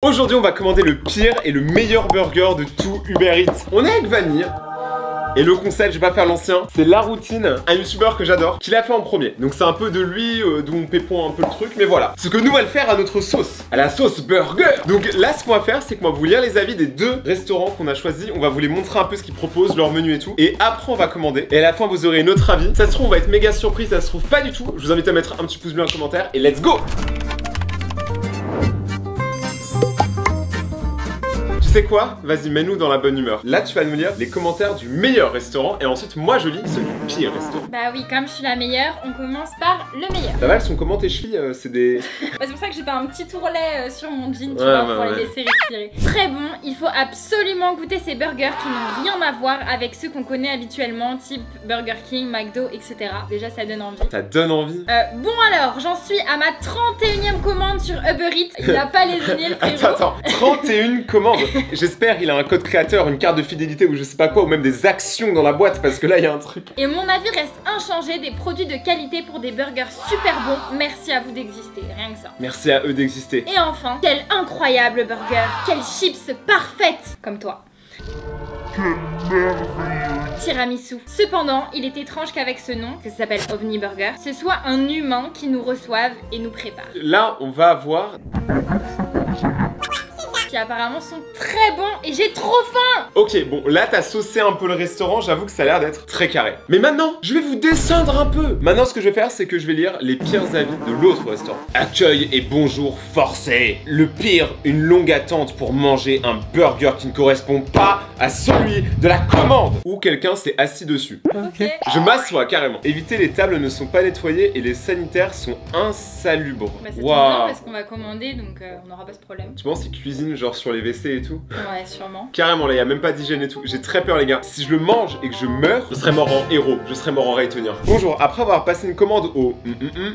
Aujourd'hui on va commander le pire et le meilleur burger de tout Uber Eats. On est avec Vanille. Et le concept, je vais pas faire l'ancien, c'est La Routine, un youtubeur que j'adore, qui l'a fait en premier. Donc c'est un peu de lui, d'où on pépon un peu le truc, mais voilà. Ce que nous on va le faire à notre sauce, à la sauce burger. Donc là ce qu'on va faire, c'est qu'on va vous lire les avis des deux restaurants qu'on a choisis. On va vous les montrer un peu ce qu'ils proposent, leur menu et tout. Et après on va commander. Et à la fin vous aurez notre avis. Ça se trouve on va être méga surpris, ça se trouve pas du tout. Je vous invite à mettre un petit pouce bleu en commentaire et let's go. Tu sais quoi? Vas-y, mets-nous dans la bonne humeur. Là, tu vas nous lire les commentaires du meilleur restaurant et ensuite, moi, je lis celui du pire restaurant. Bah oui, comme je suis la meilleure, on commence par le meilleur. Ça va, elles sont comment tes chevilles? C'est des... Bah, c'est pour ça que j'ai fait un petit tourlet sur mon jean, tu vois, pour les laisser respirer. Très bon, il faut absolument goûter ces burgers qui n'ont rien à voir avec ceux qu'on connaît habituellement, type Burger King, McDo, etc. Déjà, ça donne envie. Ça donne envie. Bon alors, j'en suis à ma 31e commande sur Uber Eats. Il a pas lésiné le frérot. Attends, 31 commandes. J'espère il a un code créateur, une carte de fidélité ou je sais pas quoi, ou même des actions dans la boîte parce que là il y a un truc. Et mon avis reste inchangé, des produits de qualité pour des burgers super bons. Merci à vous d'exister, rien que ça. Merci à eux d'exister. Et enfin, quel incroyable burger, quelle chips parfaite, comme toi. Tiramisu. Cependant, il est étrange qu'avec ce nom, que ça s'appelle OVNI Burger, ce soit un humain qui nous reçoive et nous prépare. Là, on va avoir... qui apparemment sont très bons et j'ai trop faim. Ok, bon, là t'as saucé un peu le restaurant, j'avoue que ça a l'air d'être très carré. Mais maintenant, je vais vous descendre un peu. Maintenant, ce que je vais faire, c'est que je vais lire les pires avis de l'autre restaurant. Accueil et bonjour forcé. Le pire, une longue attente pour manger un burger qui ne correspond pas à celui de la commande. Ou quelqu'un s'est assis dessus. Ok. Je m'assois carrément. Évitez, les tables ne sont pas nettoyées et les sanitaires sont insalubres. Bah c'est trop bien parce qu'on va commander donc on n'aura pas ce problème. Tu penses qu'ils cuisinent genre sur les WC et tout? Ouais, sûrement. Carrément là, y a même pas d'hygiène et tout. J'ai très peur les gars. Si je le mange et que je meurs, je serais mort en héros. Je serais mort en Raytonien. Bonjour, après avoir passé une commande au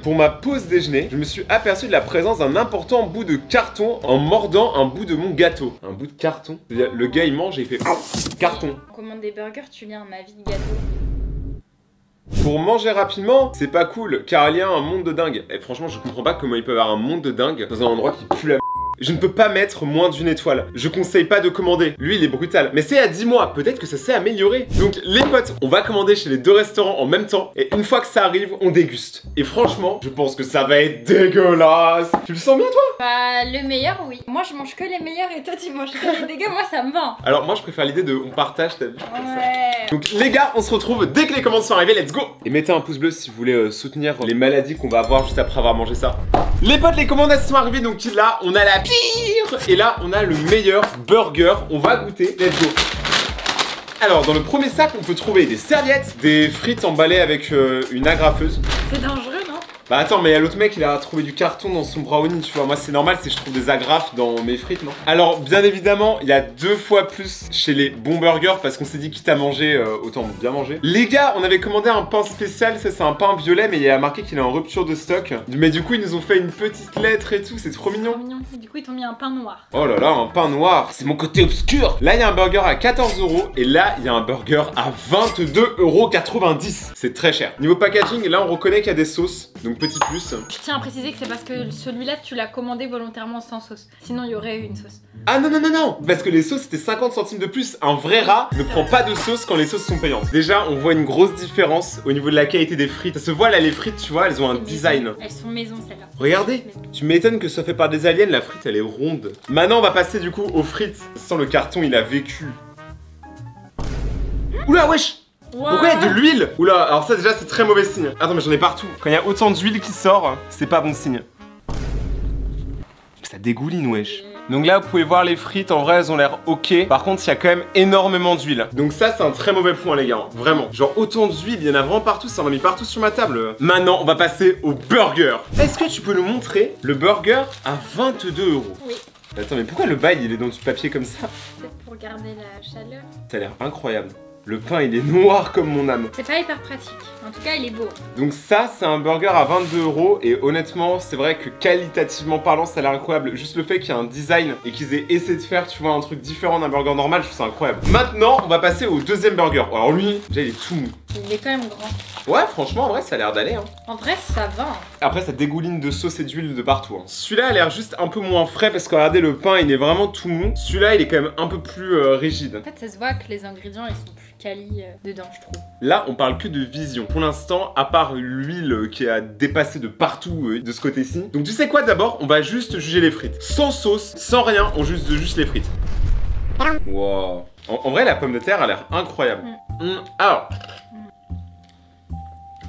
pour ma pause déjeuner, je me suis aperçu de la présence d'un important bout de carton en mordant un bout de mon gâteau. Un bout de carton? C'est-à-dire, le gars il mange et il fait carton. On commande des burgers, tu lis un avis de gâteau. Pour manger rapidement, c'est pas cool, car il y a un monde de dingue. Et franchement, je comprends pas comment il peut y avoir un monde de dingue dans un endroit qui pue la... Je ne peux pas mettre moins d'une étoile. Je conseille pas de commander. Lui, il est brutal. Mais c'est à 10 mois. Peut-être que ça s'est amélioré. Donc, les potes, on va commander chez les deux restaurants en même temps. Et une fois que ça arrive, on déguste. Et franchement, je pense que ça va être dégueulasse. Tu le sens bien, toi? Bah, le meilleur, oui. Moi, je mange que les meilleurs et toi, tu manges que les dégueux. Moi, ça me va. Alors, moi, je préfère l'idée de on partage, t'as vu? Ouais. Donc, les gars, on se retrouve dès que les commandes sont arrivées. Let's go! Et mettez un pouce bleu si vous voulez soutenir les maladies qu'on va avoir juste après avoir mangé ça. Les potes, les commandes elles sont arrivées. Donc là, on a la pire. Et là, on a le meilleur burger. On va goûter. Let's go. Alors, dans le premier sac, on peut trouver des serviettes, des frites emballées avec une agrafeuse. C'est dangereux, non? Bah attends, mais l'autre mec, il a trouvé du carton dans son brownie, tu vois. Moi, c'est normal, c'est que je trouve des agrafes dans mes frites, non? Alors, bien évidemment, il y a 2 fois plus chez les bons burgers parce qu'on s'est dit quitte à manger, autant bien manger. Les gars, on avait commandé un pain spécial, ça c'est un pain violet, mais il y a marqué qu'il est en rupture de stock. Mais du coup, ils nous ont fait une petite lettre et tout, c'est trop mignon. Et du coup, ils t'ont mis un pain noir. Oh là là, un pain noir, c'est mon côté obscur. Là, il y a un burger à 14 € et là, il y a un burger à 22,90 €. C'est très cher. Niveau packaging, là, on reconnaît qu'il y a des sauces, donc petit plus. Je tiens à préciser que c'est parce que celui-là, tu l'as commandé volontairement sans sauce. Sinon, il y aurait eu une sauce. Ah non, non, non, non! Parce que les sauces, c'était 50 centimes de plus. Un vrai rat ne prend pas de sauce quand les sauces sont payantes. Déjà, on voit une grosse différence au niveau de la qualité des frites. Ça se voit là, les frites, tu vois, elles ont un design. Elles sont maison, celles-là. Regardez, tu m'étonnes que ce soit fait par des aliens, la frite, elle est ronde. Maintenant, on va passer du coup aux frites. Sans le carton, il a vécu. Oula, wesh! Wow. Pourquoi il y a de l'huile? Oula, alors ça déjà c'est très mauvais signe. Attends mais j'en ai partout. Quand il y a autant d'huile qui sort, c'est pas bon signe. Ça dégouline wesh. Donc là vous pouvez voir les frites, en vrai elles ont l'air ok. Par contre il y a quand même énormément d'huile. Donc ça c'est un très mauvais point les gars, vraiment. Genre autant d'huile, il y en a vraiment partout, ça en a mis partout sur ma table. Maintenant on va passer au burger. Est-ce que tu peux nous montrer le burger à 22 €? Oui. Attends mais pourquoi le bail il est dans du papier comme ça? Peut-être pour garder la chaleur. Ça a l'air incroyable. Le pain il est noir comme mon âme. C'est pas hyper pratique. En tout cas, il est beau. Donc ça, c'est un burger à 22 € et honnêtement, c'est vrai que qualitativement parlant, ça a l'air incroyable. Juste le fait qu'il y ait un design et qu'ils aient essayé de faire, tu vois, un truc différent d'un burger normal, je trouve ça incroyable. Maintenant, on va passer au deuxième burger. Alors lui, déjà il est tout mou. Il est quand même grand. Ouais, franchement, en vrai, ça a l'air d'aller. Hein. En vrai, ça va. Après, ça dégouline de sauce et d'huile de partout. Hein. Celui-là a l'air juste un peu moins frais parce que regardez, le pain, il est vraiment tout mou. Celui-là, il est quand même un peu plus rigide. En fait, ça se voit que les ingrédients, ils sont plus quali dedans, je trouve. Là, on parle que de vision. Pour l'instant, à part l'huile qui a dépassé de partout de ce côté-ci. Donc, tu sais quoi, d'abord, on va juste juger les frites. Sans sauce, sans rien, on juge juste les frites. Wow. En vrai, la pomme de terre a l'air incroyable. Alors,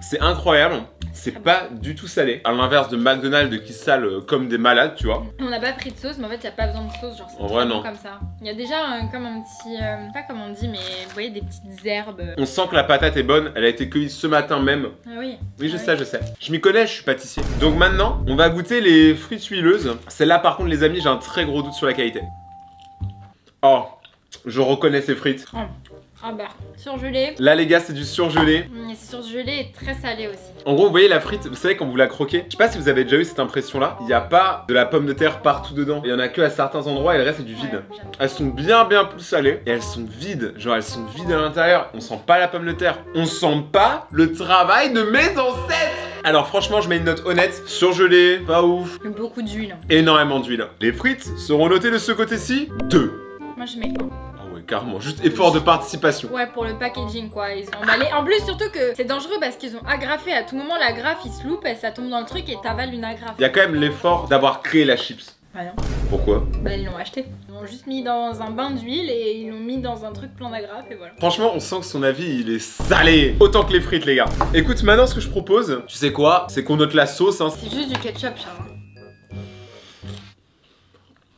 c'est incroyable. C'est pas du tout salé. À l'inverse de McDonald's qui sale comme des malades, tu vois. On n'a pas pris de sauce, mais en fait, il n'y a pas besoin de sauce. Genre, c'est en vrai, non. Comme ça. Il y a déjà comme un petit. Pas comme on dit, mais vous voyez, des petites herbes. On sent que la patate est bonne. Elle a été cueillie ce matin même. Ah oui. Oui, je sais, je sais. Je m'y connais, je suis pâtissier. Donc maintenant, on va goûter les frites huileuses. Celle-là, par contre, les amis, j'ai un très gros doute sur la qualité. Oh, je reconnais ces frites. Oh. Ah bah, surgelé. Là, les gars, c'est du surgelé. C'est surgelé et très salé aussi. En gros, vous voyez la frite, vous savez quand vous la croquez. Je sais pas si vous avez déjà eu cette impression-là. Il n'y a pas de la pomme de terre partout dedans. Il y en a que à certains endroits et le reste, c'est du vide. Ouais, elles sont bien plus salées. Et elles sont vides. Genre, elles sont vides à l'intérieur. On sent pas la pomme de terre. On sent pas le travail de mes ancêtres. Alors franchement, je mets une note honnête. Surgelé, pas ouf. Beaucoup d'huile. Énormément d'huile. Les frites seront notées de ce côté-ci 2. Moi, je mets 1. Carrément, juste effort de participation. Ouais, pour le packaging quoi, ils ont emballé. En plus, surtout que c'est dangereux parce qu'ils ont agrafé. À tout moment, l'agrafe il se loupe et ça tombe dans le truc et t'avales une agrafe. Il y a quand même l'effort d'avoir créé la chips. Ah non. Pourquoi? Bah, ils l'ont acheté. Ils l'ont juste mis dans un bain d'huile et ils l'ont mis dans un truc plein d'agrafes et voilà. Franchement, on sent que son avis il est salé. Autant que les frites, les gars. Écoute, maintenant, ce que je propose, tu sais quoi? C'est qu'on note la sauce. Hein. C'est juste du ketchup, Charles.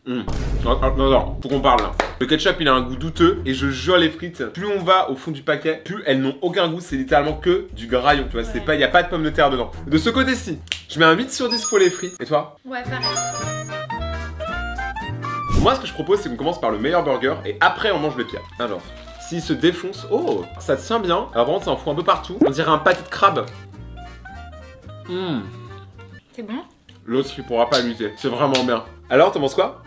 Non, faut qu'on parle là. Le ketchup il a un goût douteux et je jure les frites, plus on va au fond du paquet, plus elles n'ont aucun goût, c'est littéralement que du graillon, tu vois, c'est pas, y a pas de pommes de terre dedans. De ce côté-ci, je mets un 8 sur 10 pour les frites. Et toi? Ouais, pareil. Moi ce que je propose c'est qu'on commence par le meilleur burger et après on mange le pire. Alors, s'il se défonce, oh, ça tient bien. Alors vraiment ça en fout un peu partout, on dirait un pâté de crabe. C'est bon? L'autre il pourra pas lutter, c'est vraiment bien. Alors, t'en penses quoi?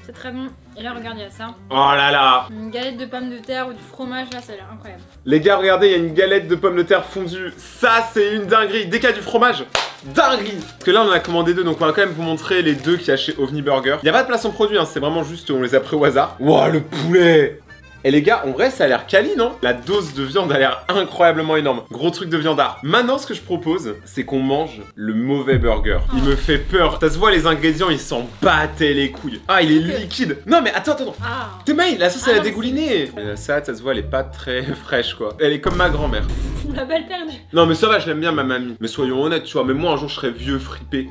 C'est très bon. Et là, regarde, il y a ça. Oh là là! Une galette de pommes de terre ou du fromage, là, ça a l'air incroyable. Les gars, regardez, il y a une galette de pommes de terre fondue. Ça, c'est une dinguerie. Dès qu'il y a du fromage, dinguerie! Parce que là, on en a commandé 2, donc on va quand même vous montrer les 2 qu'il y a chez OVNI Burger. Il n'y a pas de placement produit, hein, c'est vraiment juste, on les a pris au hasard. Wouah, le poulet! Et les gars, en vrai, ça a l'air quali, non? La dose de viande a l'air incroyablement énorme. Gros truc de viandard. Maintenant, ce que je propose, c'est qu'on mange le mauvais burger. Il me fait peur. Ça se voit, les ingrédients, ils s'en battaient les couilles. Ah, il est liquide. Non, mais attends. Ah. T'es maille, la sauce, elle a dégouliné. Mais la salade, ça se voit, elle est pas très fraîche, quoi. Elle est comme ma grand-mère. La balle perdue. Non, mais ça va, je l'aime bien, ma mamie. Mais soyons honnêtes, tu vois, mais moi, un jour, je serais vieux, fripé.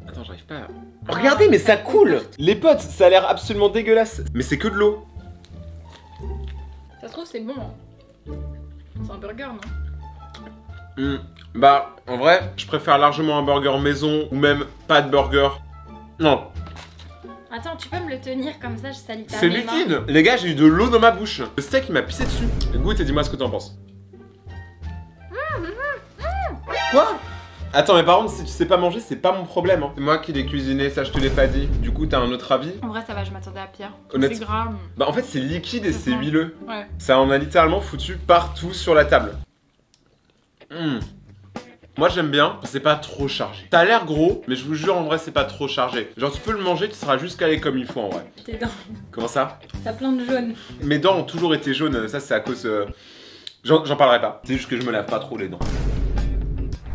Attends, j'arrive pas à... Regardez, mais ça coule. Les potes, ça a l'air absolument dégueulasse. Mais c'est que de l'eau. Ça se trouve, c'est bon. Hein. C'est un burger, non? Bah, en vrai, je préfère largement un burger maison ou même pas de burger. Non. Attends, tu peux me le tenir comme ça, je salis ta main. C'est liquide. Les gars, j'ai eu de l'eau dans ma bouche. Le steak, il m'a pissé dessus. Goûte et dis-moi ce que t'en penses. Quoi? Attends, mais par contre, si tu sais pas manger, c'est pas mon problème. Hein. C'est moi qui l'ai cuisiné, ça je te l'ai pas dit. Du coup, t'as un autre avis? En vrai, ça va, je m'attendais à pire. Honnête... C'est grave. Bah, en fait, c'est liquide et c'est huileux. Ouais. Ça en a littéralement foutu partout sur la table. Moi, j'aime bien, c'est pas trop chargé. Ça a l'air gros, mais je vous jure, en vrai, c'est pas trop chargé. Genre, tu peux le manger, tu seras juste calé comme il faut, en vrai. Tes dents. Comment ça? T'as plein de jaune. Mes dents ont toujours été jaunes, ça, c'est à cause... J'en parlerai pas. C'est juste que je me lave pas trop les dents.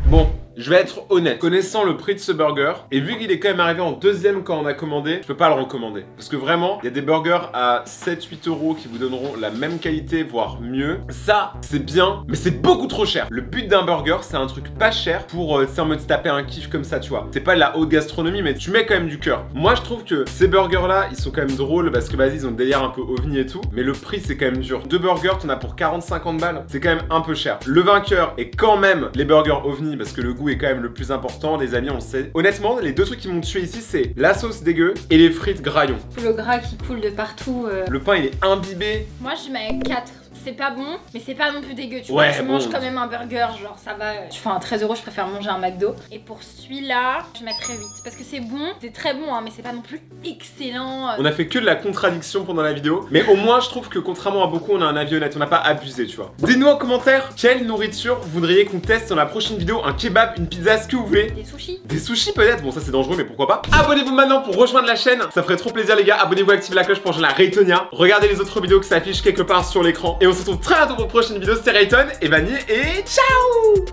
Bon, je vais être honnête, connaissant le prix de ce burger, et vu qu'il est quand même arrivé en deuxième quand on a commandé, je peux pas le recommander. Parce que vraiment, il y a des burgers à 7-8 € qui vous donneront la même qualité, voire mieux. Ça, c'est bien, mais c'est beaucoup trop cher. Le but d'un burger, c'est un truc pas cher pour, tu sais, en mode se taper un kiff comme ça, tu vois. C'est pas de la haute gastronomie, mais tu mets quand même du cœur. Moi, je trouve que ces burgers-là, ils sont quand même drôles, parce que vas-y, ils ont le délire un peu ovni et tout, mais le prix, c'est quand même dur. 2 burgers, t'en as pour 40-50 balles, c'est quand même un peu cher. Le vainqueur est quand même les burgers ovni, parce que le goût est quand même le plus important, les amis, on le sait. Honnêtement, les 2 trucs qui m'ont tué ici, c'est la sauce dégueu et les frites graillons. Le gras qui coule de partout. Le pain, il est imbibé. Moi, je mets 4. c'est pas bon, mais c'est pas non plus dégueu, tu vois. Tu manges quand même un burger, genre ça va. Enfin, 13 €, je préfère manger un McDo. Et pour celui-là, je mettrais 8 parce que c'est bon, c'est très bon, hein, mais c'est pas non plus excellent. On a fait que de la contradiction pendant la vidéo, mais au moins je trouve que contrairement à beaucoup, on a un avis honnête, on n'a pas abusé, tu vois. Dites-nous en commentaire quelle nourriture vous voudriez qu'on teste dans la prochaine vidéo, un kebab, une pizza, ce que vous voulez. Des sushis. Des sushis peut-être, bon ça c'est dangereux mais pourquoi pas. Abonnez-vous maintenant pour rejoindre la chaîne, ça ferait trop plaisir les gars. Abonnez-vous, activez la cloche pour rejoindre la Raytonia. Regardez les autres vidéos qui s'affichent quelque part sur l'écran. Et on se retrouve très bientôt pour une prochaine vidéo, c'était Rayton et Vanille et ciao.